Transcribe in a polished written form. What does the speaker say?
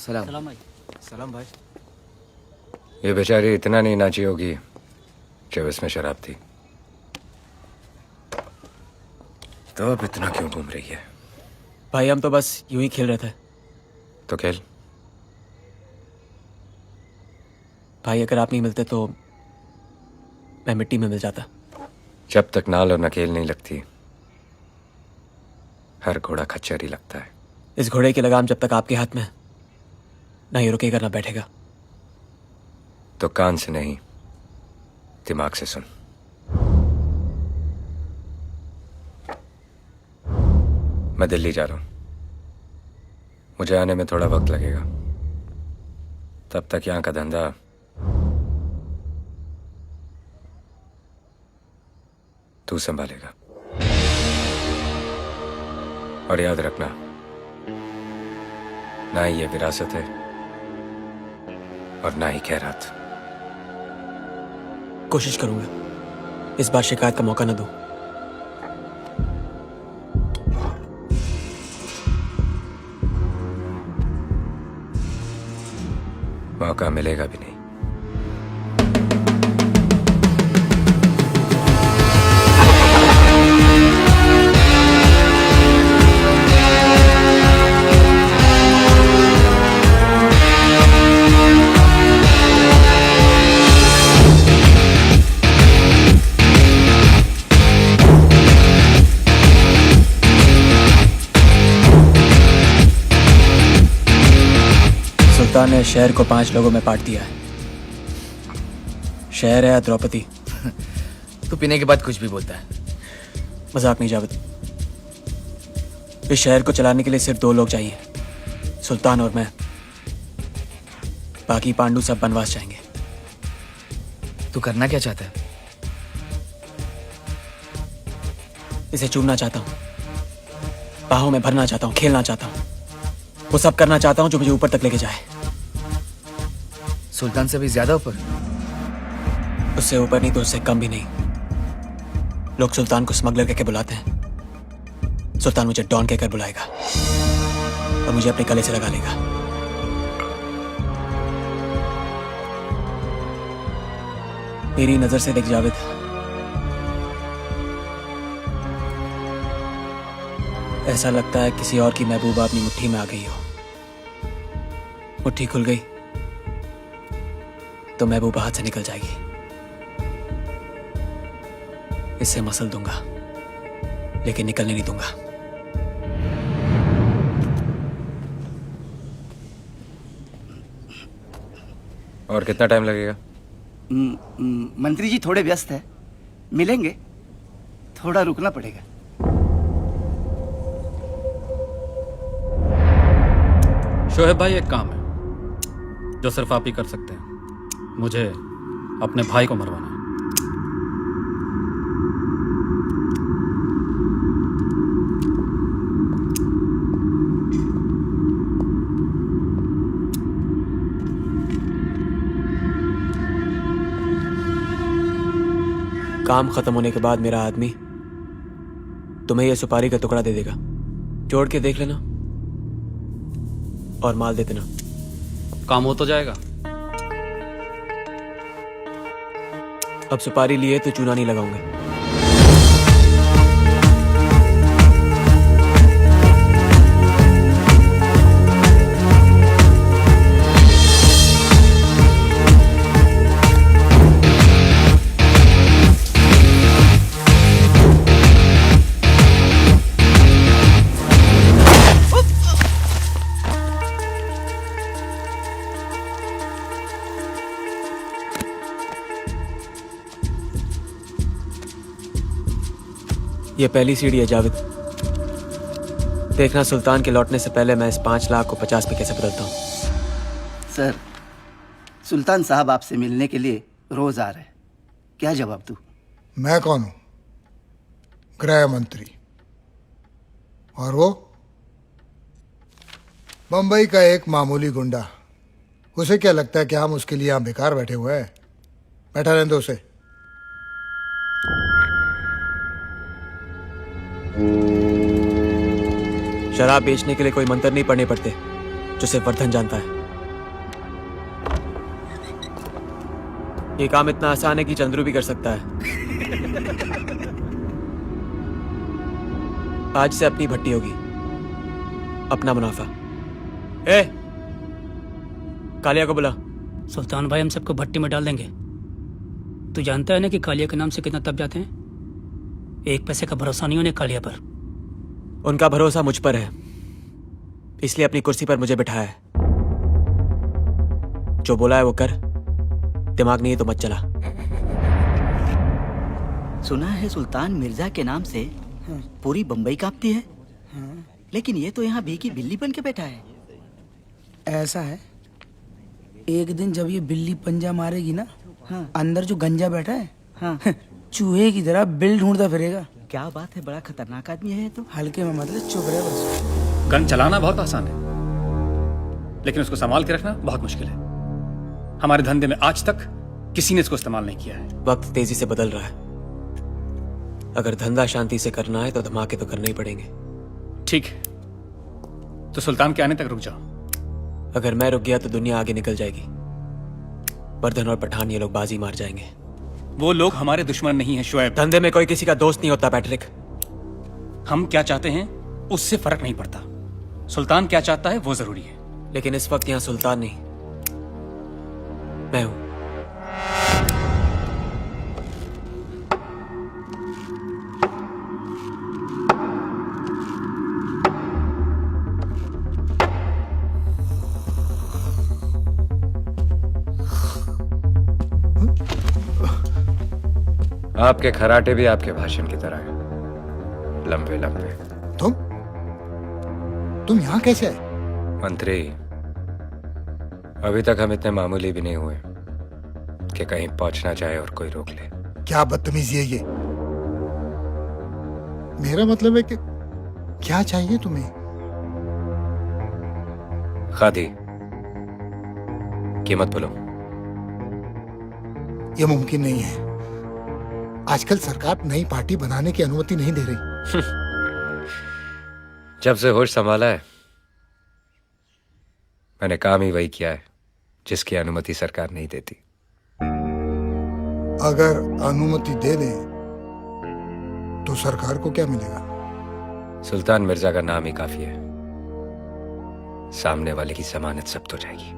सलाम। सलाम भाई। सलाम भाई। ये बेचारी इतना नहीं नाची होगी जब इसमें शराब थी, तो अब इतना क्यों घूम रही है? भाई हम तो बस यूं ही खेल रहे थे। तो खेल। भाई अगर आप नहीं मिलते तो मैं मिट्टी में मिल जाता। जब तक नाल और नकेल नहीं लगती, हर घोड़ा खच्चर ही लगता है। इस घोड़े की लगाम जब तक आपके हाथ में है, ना ही रुकेगा ना बैठेगा। तो कान से नहीं, दिमाग से सुन। मैं दिल्ली जा रहा हूं। मुझे आने में थोड़ा वक्त लगेगा। तब तक यहां का धंधा तू संभालेगा। और याद रखना, ना ही ये विरासत है और ना ही खैरात। कोशिश करूंगा इस बार शिकायत का मौका न दूं। मौका मिलेगा भी नहीं। सुल्तान ने शहर को 5 लोगों में बांट दिया है। शहर है या द्रौपदी? तू पीने के बाद कुछ भी बोलता है। मजाक नहीं जावेद। इस शहर को चलाने के लिए सिर्फ 2 लोग चाहिए, सुल्तान और मैं। बाकी पांडु सब बनवास जाएंगे। तू करना क्या चाहता है? इसे चूमना चाहता हूँ, बाहों में भरना चाहता हूँ, खेलना चाहता हूँ, वो सब करना चाहता हूँ जो मुझे ऊपर तक लेके जाए। सुल्तान से भी ज्यादा ऊपर? उससे ऊपर नहीं तो उससे कम भी नहीं। लोग सुल्तान को स्मगलर कहकर बुलाते हैं, सुल्तान मुझे डॉन कहकर बुलाएगा और मुझे अपने गले से लगा लेगा। मेरी नजर से देख जावेद, ऐसा लगता है किसी और की महबूबा अपनी मुट्ठी में आ गई हो। मुट्ठी खुल गई तो महबूबा हाथ से निकल जाएगी। इसे मसल दूंगा लेकिन निकलने नहीं दूंगा। और कितना टाइम लगेगा? मंत्री जी थोड़े व्यस्त है, मिलेंगे, थोड़ा रुकना पड़ेगा। शोहेब भाई, एक काम है जो सिर्फ आप ही कर सकते हैं। मुझे अपने भाई को मरवाना है। काम खत्म होने के बाद मेरा आदमी तुम्हें यह सुपारी का टुकड़ा दे देगा। जोड़ के देख लेना और माल दे देना। काम हो तो जाएगा। अब सुपारी लिए तो चूना नहीं लगाऊंगा। ये पहली सीढ़ी है जावेद। देखना सुल्तान के लौटने से पहले मैं इस 5 लाख को 50 में कैसे बदलता हूँ। सर, सुल्तान साहब आपसे मिलने के लिए रोज आ रहे हैं, क्या जवाब दूं? मैं कौन हूं? गृह मंत्री। और वो बंबई का एक मामूली गुंडा। उसे क्या लगता है कि हम उसके लिए यहां बेकार बैठे हुए हैं? बैठा रहने दो उसे। शराब बेचने के लिए कोई मंत्र नहीं पढ़ने पड़ते, जो सिर्फ वर्धन जानता है। ये काम इतना आसान है कि चंद्रू भी कर सकता है। आज से अपनी भट्टी होगी, अपना मुनाफा। ए, कालिया को बुला। सुल्तान भाई हम सबको भट्टी में डाल देंगे। तू जानता है ना कि कालिया के नाम से कितना तप जाते हैं। एक पैसे का भरोसा नहीं होने कालिया पर। उनका भरोसा मुझ पर है, इसलिए अपनी कुर्सी पर मुझे बिठाया है। जो बोला है वो कर, दिमाग नहीं है तो मत चला। सुना है सुल्तान मिर्जा के नाम से पूरी बम्बई कांपती है, लेकिन ये तो यहाँ भीगी बिल्ली बन के बैठा है। ऐसा है, एक दिन जब ये बिल्ली पंजा मारेगी ना, अंदर जो गंजा बैठा है चूहे की तरह बिल ढूंढता फिरेगा। क्या बात है, बड़ा खतरनाक आदमी है ये तो। हल्के में मतलब चुप रहे बस। गन चलाना बहुत आसान है, लेकिन उसको संभाल के रखना बहुत मुश्किल है। हमारे धंधे में आज तक किसी ने इसको इस्तेमाल नहीं किया है। वक्त तेजी से बदल रहा है। अगर धंधा शांति से करना है तो धमाके तो करने ही पड़ेंगे। ठीक है, तो सुल्तान के आने तक रुक जाओ। अगर मैं रुक गया तो दुनिया आगे निकल जाएगी। वर्धन और पठान ये लोग बाजी मार जाएंगे। वो लोग हमारे दुश्मन नहीं हैं शुएब। धंधे में कोई किसी का दोस्त नहीं होता पैट्रिक। हम क्या चाहते हैं उससे फर्क नहीं पड़ता। सुल्तान क्या चाहता है वो जरूरी है। लेकिन इस वक्त यहाँ सुल्तान नहीं, मैं हूं। आपके खराटे भी आपके भाषण की तरह हैं, लंबे लंबे। तुम यहाँ कैसे आए? मंत्री, अभी तक हम इतने मामूली भी नहीं हुए कि कहीं पहुंचना चाहे और कोई रोक ले। क्या बदतमीजी है ये? मेरा मतलब है कि क्या चाहिए तुम्हें? खादी, कीमत बोलो। ये मुमकिन नहीं है। आजकल सरकार नई पार्टी बनाने की अनुमति नहीं दे रही। जब से होश संभाला है मैंने काम ही वही किया है जिसकी अनुमति सरकार नहीं देती। अगर अनुमति दे दे तो सरकार को क्या मिलेगा? सुल्तान मिर्जा का नाम ही काफी है, सामने वाले की जमानत जब्त हो जाएगी।